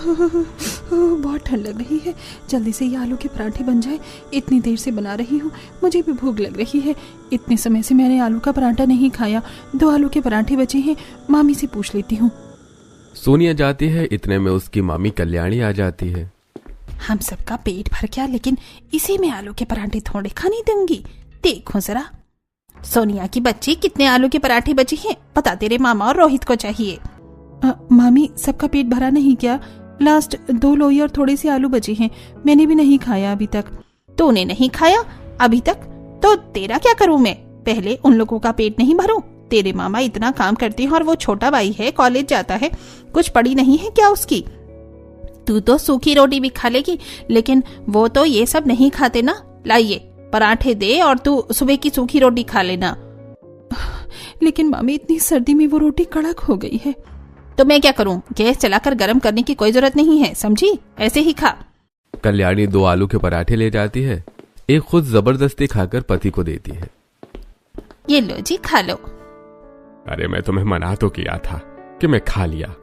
बहुत ठंड लग रही है, जल्दी से ये आलू के पराठे बन जाए। इतनी देर से बना रही हूँ, मुझे भी भूख लग रही है। इतने समय से मैंने आलू का पराठा नहीं खाया। 2 आलू के पराठे बचे हैं, मामी से पूछ लेती हूँ। सोनिया जाती है, इतने में उसकी मामी कल्याणी आ जाती है। हम सबका पेट भर गया, लेकिन इसी में आलू के पराठे थोड़े खाने दूंगी। देखो जरा सोनिया की बच्ची, कितने आलू के पराठे बचे हैं पता तेरे मामा और रोहित को चाहिए। मामी, सबका पेट भरा नहीं क्या? लास्ट 2 लोई और थोड़े से आलू बचे हैं, मैंने भी नहीं खाया अभी तक। तूने नहीं खाया अभी तक? तो तेरा क्या करूं मैं? पहले उन लोगों का पेट नहीं भरूं? तेरे मामा इतना काम करते हैं और वो छोटा भाई है, कॉलेज जाता है, कुछ पड़ी नहीं है क्या उसकी? तू तो सूखी रोटी भी खा लेगी, लेकिन वो तो ये सब नहीं खाते ना। लाइए पराठे दे और तू सुबह की सूखी रोटी खा लेना। लेकिन मामी, इतनी सर्दी में वो रोटी कड़क हो गई है। तो मैं क्या करूं? गैस चलाकर गर्म करने की कोई जरूरत नहीं है, समझी? ऐसे ही खा। कल्याणी 2 आलू के पराठे ले जाती है, एक खुद जबरदस्ती खाकर पति को देती है। ये लो जी, खा लो। अरे मैं तुम्हें मना तो किया था कि मैं खा लिया,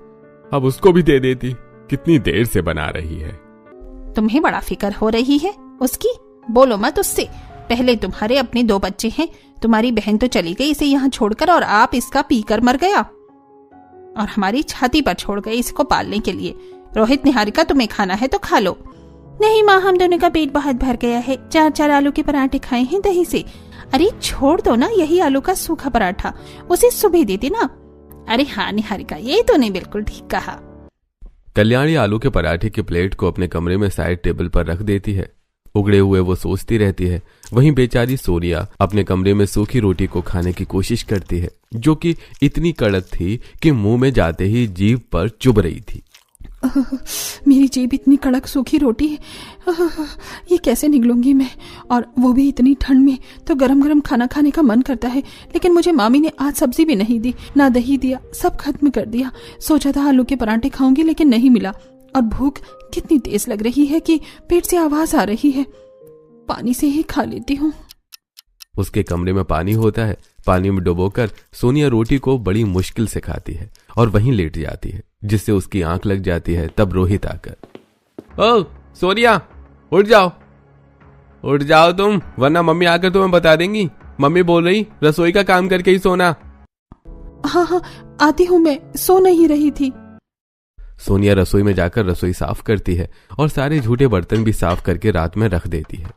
अब उसको भी दे देती। कितनी देर से बना रही है। तुम्हें बड़ा फिक्र हो रही है उसकी? बोलो मत उससे। पहले तुम्हारे अपने 2 बच्चे हैं, तुम्हारी बहन तो चली गई इसे यहाँ छोड़कर, और आप इसका पीकर मर गया और हमारी छाती पर छोड़ गए इसको पालने के लिए। रोहित, निहारिका, तुम्हें खाना है तो खा लो। नहीं माँ, हम दोनों का पेट बहुत भर गया है। 4 आलू के पराठे खाए हैं दही से। अरे छोड़ दो ना, यही आलू का सूखा पराठा, उसे सुबह देती ना। अरे हाँ निहारिका, ये तो नहीं बिल्कुल ठीक कहा। कल्याणी आलू के पराठे की प्लेट को अपने कमरे में साइड टेबल पर रख देती है। उगड़े हुए वो सोचती रहती है। वहीं बेचारी सोनिया अपने कमरे में सूखी रोटी को खाने की कोशिश करती है, जो कि इतनी कड़क थी कि मुंह में जाते ही जीभ पर चुभ रही थी। मेरी जीभ इतनी कड़क सूखी रोटी है, ये कैसे निगलूंगी मैं? और वो भी इतनी ठंड में। तो गरम गरम खाना खाने का मन करता है, लेकिन मुझे मामी ने आज सब्जी भी नहीं दी, ना दही दिया, सब खत्म कर दिया। सोचा था आलू के पराठे खाऊंगी, लेकिन नहीं मिला। और भूख कितनी तेज लग रही है कि पेट से आवाज आ रही है। पानी से ही खा लेती हूँ। उसके कमरे में पानी होता है। पानी में डुबोकर सोनिया रोटी को बड़ी मुश्किल से खाती है और वहीं लेट जाती है, जिससे उसकी आंख लग जाती है। तब रोहित आकर, ओ सोनिया, उठ जाओ, उठ जाओ तुम, वरना मम्मी आकर तुम्हें बता देंगी। मम्मी बोल रही रसोई का काम करके ही सोना। हाँ हाँ, आती हूँ, मैं सो नहीं रही थी। सोनिया रसोई में जाकर रसोई साफ करती है और सारे झूठे बर्तन भी साफ करके रात में रख देती है।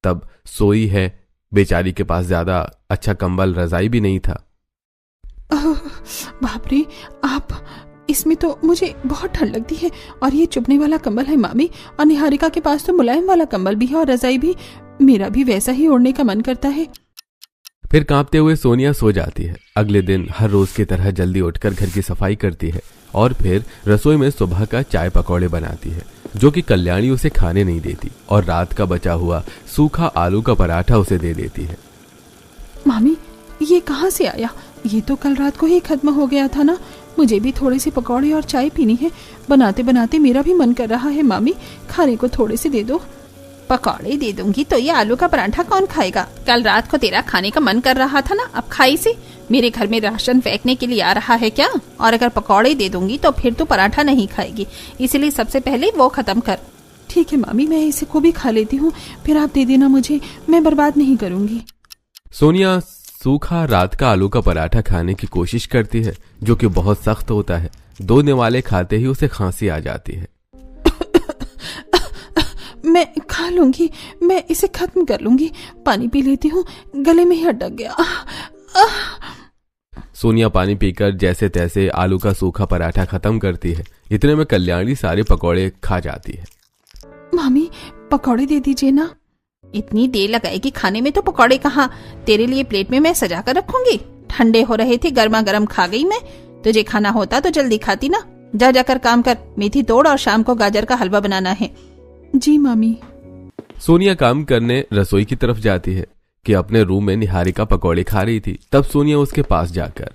तब सोई है। बेचारी के पास ज्यादा अच्छा कंबल, रजाई भी नहीं था। बाप रे, आप, इसमें तो मुझे बहुत ठंड लगती है। और ये चुभने वाला कंबल है मामी, और निहारिका के पास तो मुलायम वाला कंबल भी है और रजाई भी। मेरा भी वैसा ही ओढ़ने का मन करता है। फिर कांपते हुए सोनिया सो जाती है। अगले दिन हर रोज की तरह जल्दी उठकर घर की सफाई करती है और फिर रसोई में सुबह का चाय पकौड़े बनाती है, जो कि कल्याणी उसे खाने नहीं देती, और रात का बचा हुआ सूखा आलू का पराठा उसे दे देती है। मामी, ये कहाँ से आया? ये तो कल रात को ही खत्म हो गया था ना। मुझे भी थोड़े से पकौड़े और चाय पीनी है। बनाते बनाते मेरा भी मन कर रहा है। मामी, खाने को थोड़े से दे दो। पकौड़े दे दूंगी तो ये आलू का पराठा कौन खाएगा? कल रात को तेरा खाने का मन कर रहा था ना, अब खाई से। मेरे घर में राशन फेंकने के लिए आ रहा है क्या? और अगर पकौड़े दे दूंगी तो फिर तो पराठा नहीं खाएगी, इसलिए सबसे पहले वो खत्म कर। ठीक है मामी, मैं इसे को भी खा लेती हूँ, फिर आप दे देना मुझे, मैं बर्बाद नहीं करूंगी। सोनिया सूखा रात का आलू का पराठा खाने की कोशिश करती है, जो कि बहुत सख्त होता है। 2 निवाले खाते ही उसे खांसी आ जाती है। मैं खा लूंगी, मैं इसे खत्म कर लूंगी। पानी पी लेती हूँ, गले में ही अटक गया। सोनिया पानी पीकर जैसे तैसे आलू का सूखा पराठा खत्म करती है। इतने में कल्याणी सारे पकौड़े खा जाती है। मामी, पकौड़े दे दीजिए ना। इतनी देर लगाएगी खाने में तो पकौड़े कहाँ? तेरे लिए प्लेट में मैं सजा कर रखूंगी। ठंडे हो रहे थे, गर्मा गर्म खा गई मैं। तुझे खाना होता तो जल्दी खाती ना। जा जाकर काम कर, मेथी तोड़ और शाम को गाजर का हलवा बनाना है। जी मामी। सोनिया काम करने रसोई की तरफ जाती है कि अपने रूम में निहारिका पकौड़े खा रही थी। तब सोनिया उसके पास जाकर,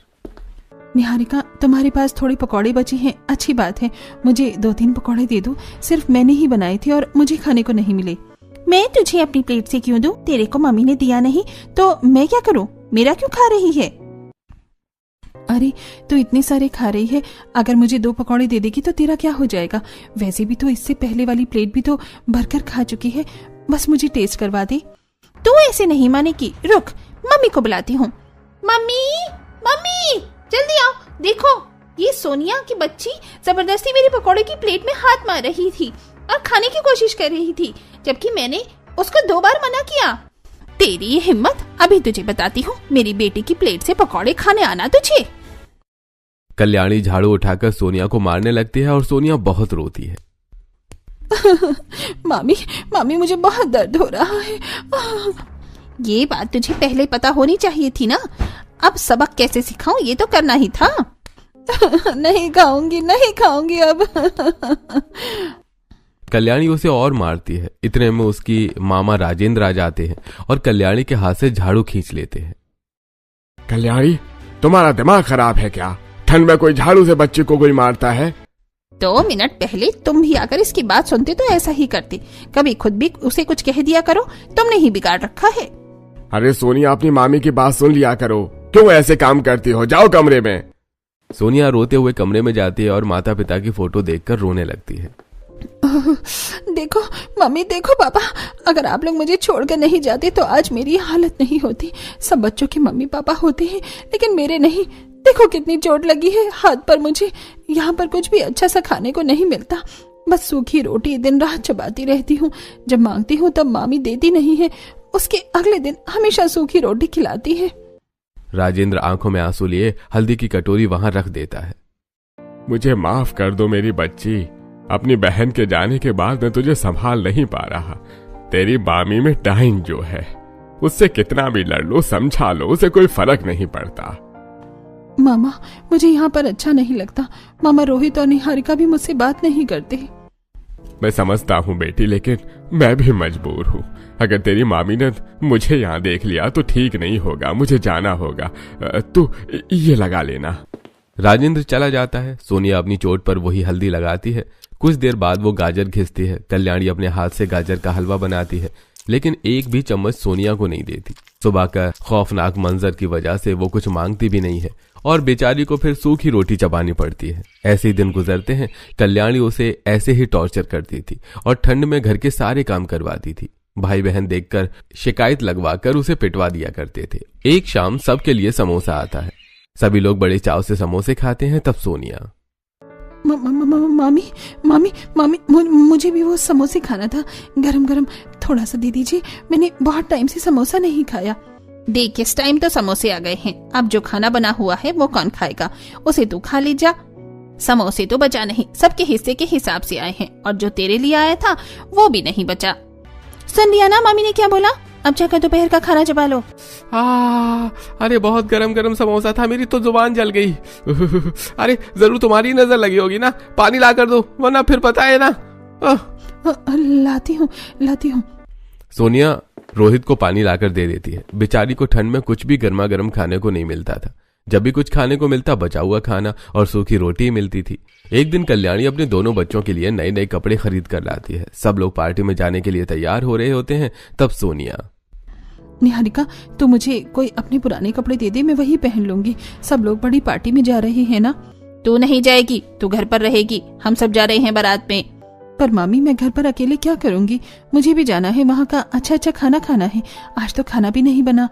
निहारिका, तुम्हारे पास थोड़े पकौड़े बचे हैं, अच्छी बात है, मुझे 2-3 पकौड़े दे दो। सिर्फ मैंने ही बनाए थे और मुझे खाने को नहीं मिले। मैं तुझे अपनी प्लेट से क्यों दूं? तेरे को मम्मी ने दिया नहीं तो मैं क्या करूं? मेरा क्यों खा रही है? अरे तू इतने सारे खा रही है, अगर मुझे 2 पकौड़े दे देगी तो तेरा क्या हो जाएगा? वैसे भी तो इससे पहले वाली प्लेट भी तो भरकर खा चुकी है, बस मुझे टेस्ट करवा दे। तू ऐसे नहीं मानेगी, रुक मम्मी को बुलाती हूँ। मम्मी मम्मी जल्दी आओ, देखो ये सोनिया की बच्ची जबरदस्ती मेरे पकौड़े की प्लेट में हाथ मार रही थी और खाने की कोशिश कर रही थी, जबकि मैंने उसको 2 बार मना किया। तेरी ये हिम्मत, अभी तुझे बताती हूँ, मेरी बेटी की प्लेट से पकौड़े खाने आना तुझे। कल्याणी झाड़ू उठाकर सोनिया को मारने लगती है और सोनिया बहुत रोती है। मामी मामी मुझे बहुत दर्द हो रहा है। ये बात तुझे पहले पता होनी चाहिए थी ना, अब सबक कैसे सिखाऊं ये तो करना ही था। नहीं खाऊंगी अब। कल्याणी उसे और मारती है। इतने में उसकी मामा राजेंद्र आ जाते हैं और कल्याणी के हाथ से झाड़ू खींच लेते हैं। कल्याणी, तुम्हारा दिमाग खराब है क्या? ठंड में कोई झाड़ू से बच्चे को कोई मारता है? 2 मिनट पहले तुम भी आकर इसकी बात सुनते तो ऐसा ही करते, कभी खुद भी उसे कुछ कह दिया करो, तुमने ही बिगाड़ रखा है। अरे सोनिया, अपनी मामी की बात सुन लिया करो, क्यों ऐसे काम करती हो? जाओ कमरे में। सोनिया रोते हुए कमरे में जाती है और माता पिता की फोटो देखकर रोने लगती है। देखो मम्मी, देखो पापा, अगर आप लोग मुझे छोड़कर नहीं जाते तो आज मेरी हालत नहीं होती। सब बच्चों के मम्मी पापा होते हैं लेकिन मेरे नहीं। देखो कितनी चोट लगी है हाथ पर मुझे, यहाँ पर कुछ भी अच्छा सा खाने को नहीं मिलता, बस सूखी रोटी दिन रात चबाती रहती हूँ। जब मांगती हूँ तब मामी देती नहीं है, उसके अगले दिन हमेशा सूखी रोटी खिलाती है। राजेंद्र आंखों में आंसू लिए हल्दी की कटोरी वहां रख देता है। मुझे माफ कर दो मेरी बच्ची, अपनी बहन के जाने के बाद मैं तुझे संभाल नहीं पा रहा। तेरी मामी में डाइन जो है, उससे कितना भी लड़ लो, समझा लो, उसे कोई फर्क नहीं पड़ता। मामा मुझे यहाँ पर अच्छा नहीं लगता, मामा रोहित और निहारिका भी मुझसे बात नहीं करते। मैं समझता हूँ बेटी, लेकिन मैं भी मजबूर हूँ। अगर तेरी मामी ने मुझे यहाँ देख लिया तो ठीक नहीं होगा, मुझे जाना होगा। तू ये लगा लेना। राजेंद्र चला जाता है। सोनिया अपनी चोट पर वही हल्दी लगाती है। कुछ देर बाद वो गाजर घिसती है। कल्याणी अपने हाथ से गाजर का हलवा बनाती है, लेकिन एक भी चम्मच सोनिया को नहीं देती। सुबह का खौफनाक मंजर की वजह से वो कुछ मांगती भी नहीं है और बेचारी को फिर सूखी रोटी चबानी पड़ती है। ऐसे ही दिन गुजरते हैं। कल्याणी उसे ऐसे ही टॉर्चर करती थी और ठंड में घर के सारे काम करवाती थी। भाई बहन देखकर शिकायत लगवाकर उसे पिटवा दिया करते थे। एक शाम सबके लिए समोसा आता है। सभी लोग बड़े चाव से समोसे खाते हैं। तब सोनिया, मामी मामी मामी मुझे भी वो समोसे खाना था, गरम गरम थोड़ा सा दे दीजिए, मैंने बहुत टाइम से समोसा नहीं खाया। देख इस टाइम तो समोसे आ गए हैं, अब जो खाना बना हुआ है वो कौन खाएगा, उसे तू खा ले जा। समोसे तो बचा नहीं, सबके हिस्से के हिसाब से आए हैं और जो तेरे लिए आया था वो भी नहीं बचा। सुन लिया ना मामी ने क्या बोला, अब जाकर दोपहर का खाना चबा लो। अरे बहुत गरम गरम समोसा था, मेरी तो जुबान जल गई। अरे जरूर तुम्हारी नजर लगी होगी ना, पानी ला कर दो वरना फिर पता है ना। लाती हूँ। सोनिया रोहित को पानी लाकर दे देती है। बेचारी को ठंड में कुछ भी गर्मा गर्म खाने को नहीं मिलता था। जब भी कुछ खाने को मिलता बचा हुआ खाना और सूखी रोटी ही मिलती थी। एक दिन कल्याणी अपने दोनों बच्चों के लिए नए नए कपड़े खरीद कर लाती है। सब लोग पार्टी में जाने के लिए तैयार हो रहे होते हैं। तब सोनिया, निहारिका तू मुझे कोई अपने पुराने कपड़े दे दे, मैं वही पहन लूंगी। सब लोग बड़ी पार्टी में जा रहे हैं ना। तू नहीं जाएगी, तू घर पर रहेगी, हम सब जा रहे हैं बारात में। पर मामी मैं घर पर अकेले क्या करूंगी, मुझे भी जाना है, वहाँ का अच्छा अच्छा खाना खाना है। आज तो खाना भी नहीं बना।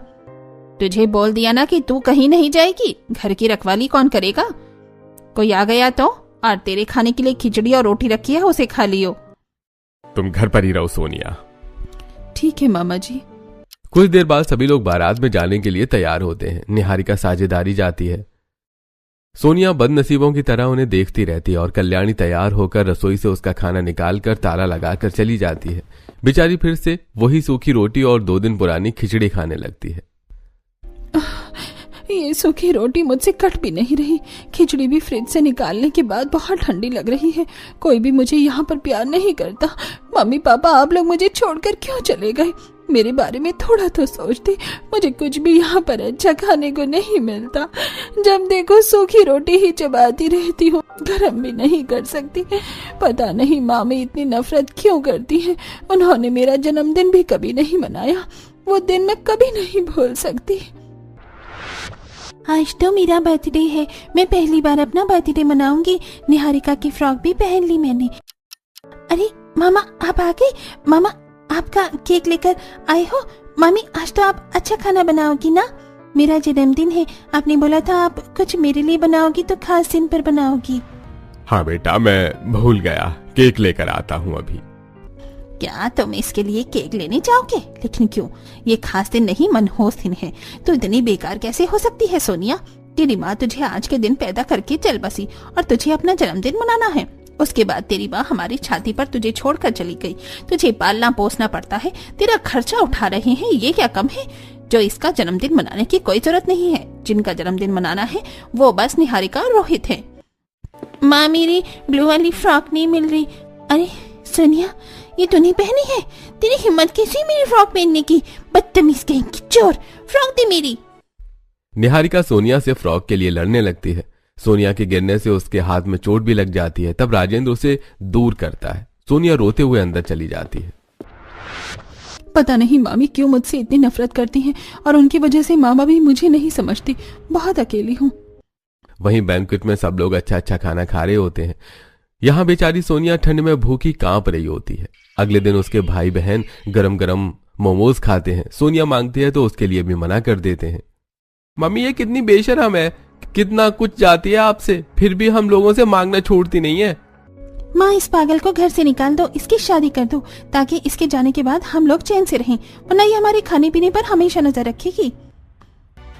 तुझे बोल दिया ना कि तू कहीं नहीं जाएगी, घर की रखवाली कौन करेगा। कोई आ गया तो, और तेरे खाने के लिए खिचड़ी और रोटी रखी है, उसे खा लियो। तुम घर पर ही रहो सोनिया। ठीक है मामा जी। कुछ देर बाद सभी लोग बारात में जाने के लिए तैयार होते हैं। निहारिका साझेदारी जाती है। सोनिया बदनसीबों की तरह उन्हें देखती रहती है और कल्याणी तैयार होकर रसोई से उसका खाना निकालकर ताला लगाकर चली जाती है। बेचारी फिर से वही सूखी रोटी और 2 दिन पुरानी खिचड़ी खाने लगती है। ये सूखी रोटी मुझसे कट भी नहीं रही, खिचड़ी भी फ्रिज से निकालने के बाद बहुत ठंडी लग रही है। कोई भी मुझे यहाँ पर प्यार नहीं करता। मम्मी पापा आप लोग मुझे छोड़कर क्यों चले गए, मेरे बारे में थोड़ा तो सोचते। मुझे कुछ भी यहाँ पर अच्छा खाने को नहीं मिलता। जब देखो सूखी रोटी ही चबाती रहती हूँ, गरम भी नहीं कर सकती। पता नहीं मामी इतनी नफरत क्यों करती है। उन्होंने मेरा जन्मदिन भी कभी नहीं मनाया, वो दिन मैं कभी नहीं भूल सकती। आज तो मेरा बर्थडे है, मैं पहली बार अपना बर्थडे मनाऊंगी। निहारिका की फ्रॉक भी पहन ली मैंने। अरे मामा आप आ गए। मामा आपका केक लेकर आए हो। मामी आज तो आप अच्छा खाना बनाओगी ना? मेरा जन्मदिन है, आपने बोला था आप कुछ मेरे लिए बनाओगी तो खास दिन पर बनाओगी। हाँ बेटा, मैं भूल गया, केक लेकर आता हूँ अभी। क्या तुम इसके लिए केक लेने जाओगे? लेकिन क्यों? ये खास दिन नहीं, मनहूस दिन है। तो इतनी बेकार कैसे हो सकती है सोनिया? तेरी माँ तुझे आज के दिन पैदा करके चल बसी और तुझे अपना जन्मदिन मनाना है। उसके बाद तेरी माँ हमारी छाती पर तुझे छोड़कर चली गई। तुझे पालना पोसना पड़ता है, तेरा खर्चा उठा रहे हैं, ये क्या कम है? जो इसका जन्मदिन मनाने की कोई जरूरत नहीं है। जिनका जन्मदिन मनाना है वो बस निहारिका और रोहित है। माँ मेरी ब्लू वाली फ्रॉक नहीं मिल रही। अरे सोनिया, ये तूने पहनी है? तेरी हिम्मत कैसी मेरी फ्रॉक पहनने की? बदतमीज कहीं की चोर, फ्रॉक दे मेरी। निहारिका सोनिया से फ्रॉक के लिए लड़ने लगती है। सोनिया के गिरने से उसके हाथ में चोट भी लग जाती है। तब राजेंद्र उसे दूर करता है। सोनिया रोते हुए अंदर चली जाती है। पता नहीं मामी क्यों मुझसे इतनी नफरत करती हैं और उनकी वजह से मामा भी मुझे नहीं समझती। बहुत अकेली हूँ। वहीं बैंक्वेट में सब लोग अच्छा अच्छा खाना खा रहे होते हैं। यहाँ बेचारी सोनिया ठंड में भूखी कांप रही होती है। अगले दिन उसके भाई बहन गरम गरम मोमोज खाते हैं। सोनिया मांगती है तो उसके लिए भी मना कर देते हैं। मम्मी ये कितनी बेशरम है, कितना कुछ चाहती है आपसे, फिर भी हम लोगों से मांगना छोड़ती नहीं है। माँ इस पागल को घर से निकाल दो, इसकी शादी कर दो ताकि इसके जाने के बाद हम लोग चैन से रहें, वरना ये हमारे खाने पीने पर हमेशा नजर रखेगी।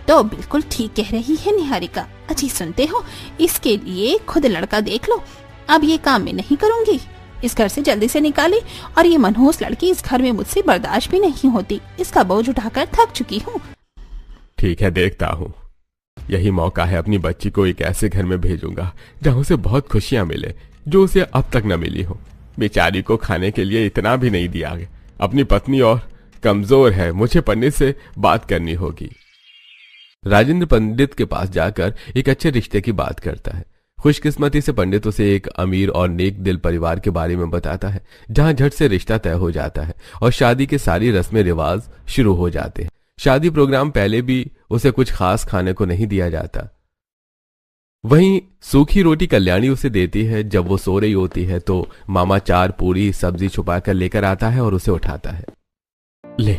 तो बिल्कुल ठीक कह रही है निहारिका। अच्छी सुनते हो, इसके लिए खुद लड़का देख लो। अब ये काम मैं नहीं करूंगी। इस घर से जल्दी से निकाले। और ये मनहूस लड़की इस घर में मुझसे बर्दाश्त भी नहीं होती। इसका बोझ उठाकर थक चुकी हूँ। ठीक है, देखता हूँ। यही मौका है, अपनी बच्ची को एक ऐसे घर में भेजूंगा जहाँ उसे बहुत खुशियां मिले, जो उसे अब तक न मिली हो। बेचारी को खाने के लिए इतना भी नहीं दिया गया। अपनी पत्नी और कमजोर है, मुझे पंडित से बात करनी होगी। राजेंद्र पंडित के पास जाकर एक अच्छे रिश्ते की बात करता है। खुशकिस्मती से पंडित उसे एक अमीर और नेक दिल परिवार के बारे में बताता है, जहां झट से रिश्ता तय हो जाता है और शादी के सारी रस्में रिवाज शुरू हो जाते हैं। शादी प्रोग्राम पहले भी उसे कुछ खास खाने को नहीं दिया जाता। वहीं सूखी रोटी कल्याणी उसे देती है। जब वो सो रही होती है तो मामा 4 पूरी सब्जी छुपाकर लेकर आता है और उसे उठाता है। ले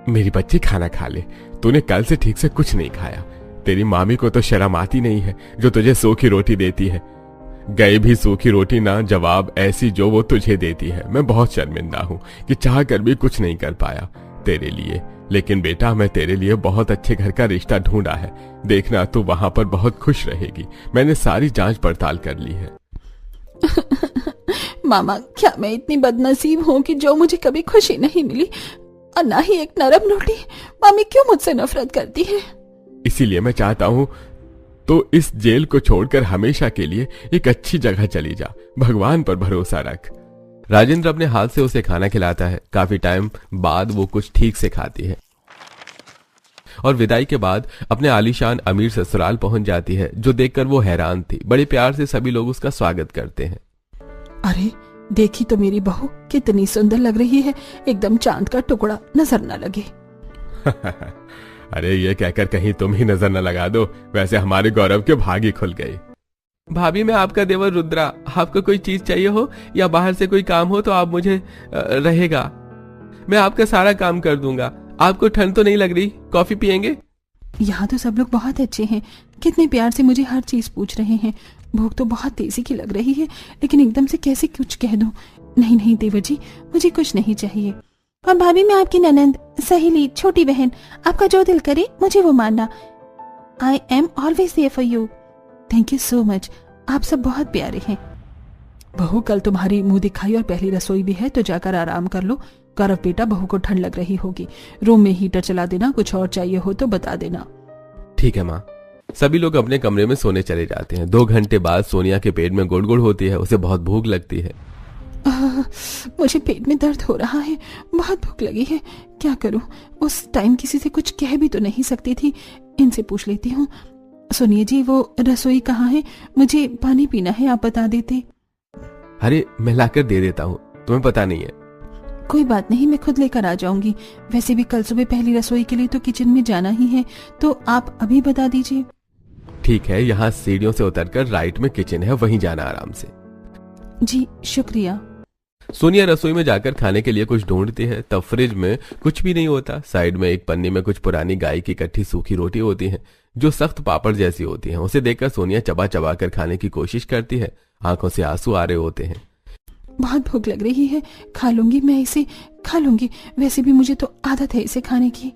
मेरी बच्ची, खाना खा ले। तूने कल से ठीक से कुछ नहीं खाया। तेरी मामी को तो शर्म आती नहीं है जो तुझे सूखी रोटी देती है। गए भी सूखी रोटी ना, जवाब ऐसी जो वो तुझे देती है। मैं बहुत शर्मिंदा हूँ कि चाह कर भी कुछ नहीं कर पाया तेरे लिए। लेकिन बेटा, मैं तेरे लिए बहुत अच्छे घर का रिश्ता ढूंढा है। देखना, तू वहां पर बहुत खुश रहेगी। मैंने सारी जांच पड़ताल कर ली है। मामा, क्या मैं इतनी बदनसीब हूँ कि जो मुझे कभी खुशी नहीं मिली और ना ही एक नरम रोटी? मामी क्यों मुझसे नफरत करती है? इसीलिए मैं चाहता हूँ तो इस जेल को छोड़कर हमेशा के लिए एक अच्छी जगह चली जा। भगवान पर भरोसा रख। राजेंद्र अपने हाथ से उसे खाना खिलाता है। काफी टाइम बाद वो कुछ ठीक से खाती है और विदाई के बाद अपने आलीशान अमीर ससुराल पहुंच जाती है, जो देखकर वो हैरान थी। बड़े प्यार से सभी लोग उसका स्वागत करते हैं। अरे देखी तो मेरी बहू कितनी सुंदर लग रही है, एकदम चांद का टुकड़ा, नजर न लगे। अरे ये कहकर कहीं तुम ही नजर न लगा दो। वैसे हमारे गौरव के भाग ही खुल गई। भाभी, मैं आपका देवर रुद्रा। आपको कोई चीज चाहिए हो या बाहर से कोई काम हो तो आप मुझे रहेगा। मैं आपका सारा काम कर दूंगा। आपको ठंड तो नहीं लग रही? कॉफी पियेंगे? यहाँ तो सब लोग बहुत अच्छे हैं, कितने प्यार से मुझे हर चीज पूछ रहे हैं। भूख तो बहुत तेजी की लग रही है, लेकिन एकदम से कैसे कुछ कह दूं? नहीं नहीं देवर जी, मुझे कुछ नहीं चाहिए। और भाभी, मैं आपकी ननंद, सहेली, छोटी बहन, आपका जो दिल करे मुझे वो मानना। I am always there for you. Thank you so much. आप सब बहुत प्यारे हैं। बहू, कल तुम्हारी मुंह दिखाई और पहली रसोई भी है, तो जाकर आराम कर लो। गौरव बेटा, बहू को ठंड लग रही होगी, रूम में हीटर चला देना। कुछ और चाहिए हो तो बता देना। ठीक है माँ। सभी लोग अपने कमरे में सोने चले जाते हैं। 2 घंटे बाद सोनिया के पेट में गुड़गुड़ होती है। उसे बहुत भूख लगती है। मुझे पेट में दर्द हो रहा है, बहुत भूख लगी है। क्या करूं? उस टाइम किसी से कुछ कह भी तो नहीं सकती थी। इनसे पूछ लेती हूँ। सुनिए जी, वो रसोई कहाँ है? मुझे पानी पीना है, आप बता देते। अरे मैं लाकर दे देता हूँ, तुम्हें पता नहीं है। कोई बात नहीं, मैं खुद लेकर आ जाऊंगी। वैसे भी कल सुबह पहली रसोई के लिए तो किचन में जाना ही है, तो आप अभी बता दीजिए। ठीक है, यहाँ सीढ़ियों से उतरकर राइट में किचन है, वहीं जाना आराम से। जी शुक्रिया। सोनिया रसोई में जाकर खाने के लिए कुछ ढूंढती है, तब फ्रिज में कुछ भी नहीं होता। साइड में एक पन्नी में कुछ पुरानी गाय की कट्ठी सूखी रोटी होती है जो सख्त पापड़ जैसी होती हैं। उसे देखकर सोनिया चबा चबा कर खाने की कोशिश करती है, आंखों से आंसू आ रहे होते हैं। बहुत भूख लग रही है, खा लूंगी, मैं इसे खा लूंगी। वैसे भी मुझे तो आदत है इसे खाने की।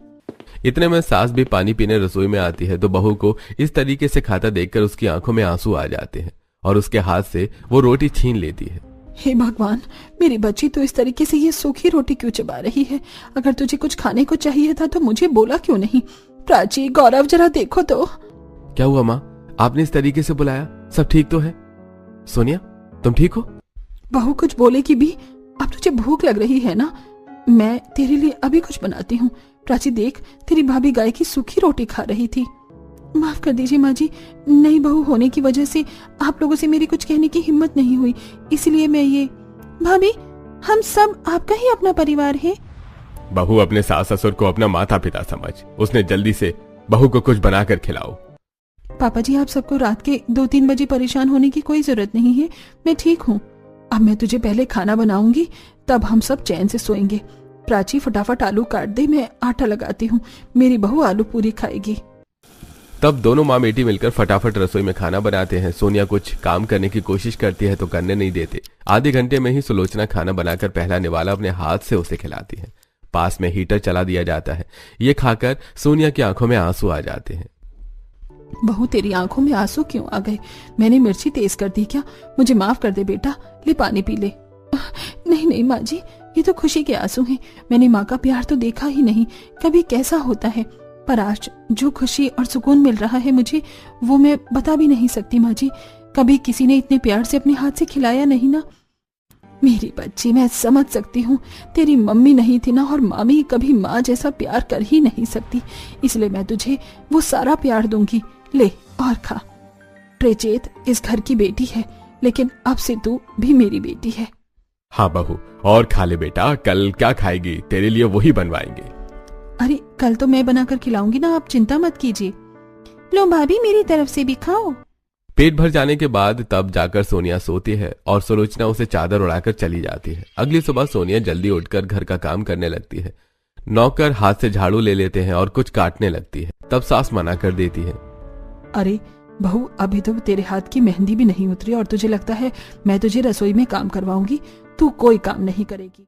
इतने में सास भी पानी पीने रसोई में आती है, तो बहू को इस तरीके से खाता देखकर उसकी आंखों में आंसू आ जाते हैं और उसके हाथ से वो रोटी छीन लेती है। हे भगवान, मेरी बच्ची तो इस तरीके से ये सूखी रोटी क्यों चबा रही है? अगर तुझे कुछ खाने को चाहिए था तो मुझे बोला क्यों नहीं? प्राची, गौरव, जरा देखो तो। क्या हुआ माँ, आपने इस तरीके से बुलाया? सब ठीक तो है? सोनिया, तुम ठीक हो? बहू कुछ बोलेगी भी। अब तुझे भूख लग रही है ना, मैं तेरे लिए अभी कुछ बनाती हूँ। प्राची देख, तेरी भाभी गाय की सूखी रोटी खा रही थी। माफ कर दीजिए माँ जी, नई बहू होने की वजह से आप लोगों से मेरी कुछ कहने की हिम्मत नहीं हुई, इसलिए मैं ये। भाभी, हम सब आपका ही अपना परिवार है। बहू अपने सास ससुर को अपना माता पिता समझ, उसने जल्दी से बहू को कुछ बनाकर खिलाओ। पापा जी, आप सबको रात के 2-3 बजे परेशान होने की कोई जरूरत नहीं है, मैं ठीक हूँ। अब मैं तुझे पहले खाना बनाऊंगी, तब हम सब चैन से सोएंगे। प्राची फटाफट आलू काट दे, मैं आटा लगाती हूँ, मेरी बहू आलू पूरी खाएगी। तब दोनों माँ बेटी मिलकर फटाफट रसोई में खाना बनाते हैं। सोनिया कुछ काम करने की कोशिश करती है तो करने नहीं देते। आधे घंटे में ही सुलोचना खाना बनाकर पहला निवाला अपने हाथ से उसे खिलाती है। पास में हीटर चला दिया जाता है। ये खाकर सोनिया की आंखों में आंसू आ जाते हैं। बहू, तेरी आंखों में आंसू क्यों आ गए? मैंने मिर्ची तेज कर दी क्या? मुझे माफ कर दे बेटा, ले पानी पी ले। नहीं नहीं माँ जी, ये तो खुशी के आंसू हैं। मैंने माँ का प्यार तो देखा ही नहीं कभी कैसा होता है, पर आज जो खुशी और सुकून मिल रहा है मुझे, वो मैं बता भी नहीं सकती माँ जी। कभी किसी ने इतने प्यार से अपने हाथ से खिलाया नहीं ना। मेरी बच्ची, मैं समझ सकती हूँ, तेरी मम्मी नहीं थी ना, और मामी कभी माँ जैसा प्यार कर ही नहीं सकती, इसलिए मैं तुझे वो सारा प्यार दूंगी। ले और खा। प्रेचेत इस घर की बेटी है, लेकिन अब से तू भी मेरी बेटी है। हाँ बहू, और खा ले बेटा, कल क्या खाएगी, तेरे लिए वही बनवाएंगे। अरे कल तो मैं बनाकर खिलाऊंगी ना, आप चिंता मत कीजिए। लो भाभी, मेरी तरफ से भी खाओ। पेट भर जाने के बाद तब जाकर सोनिया सोती है और सुलोचना उसे चादर उड़ाकर चली जाती है। अगली सुबह सोनिया जल्दी उठकर घर का काम करने लगती है। नौकर हाथ से झाड़ू ले लेते हैं और कुछ काटने लगती है। तब सास मना कर देती है। अरे बहू, अभी तो तेरे हाथ की मेहंदी भी नहीं उतरी और तुझे लगता है मैं तुझे रसोई में काम करवाऊंगी? तू कोई काम नहीं करेगी।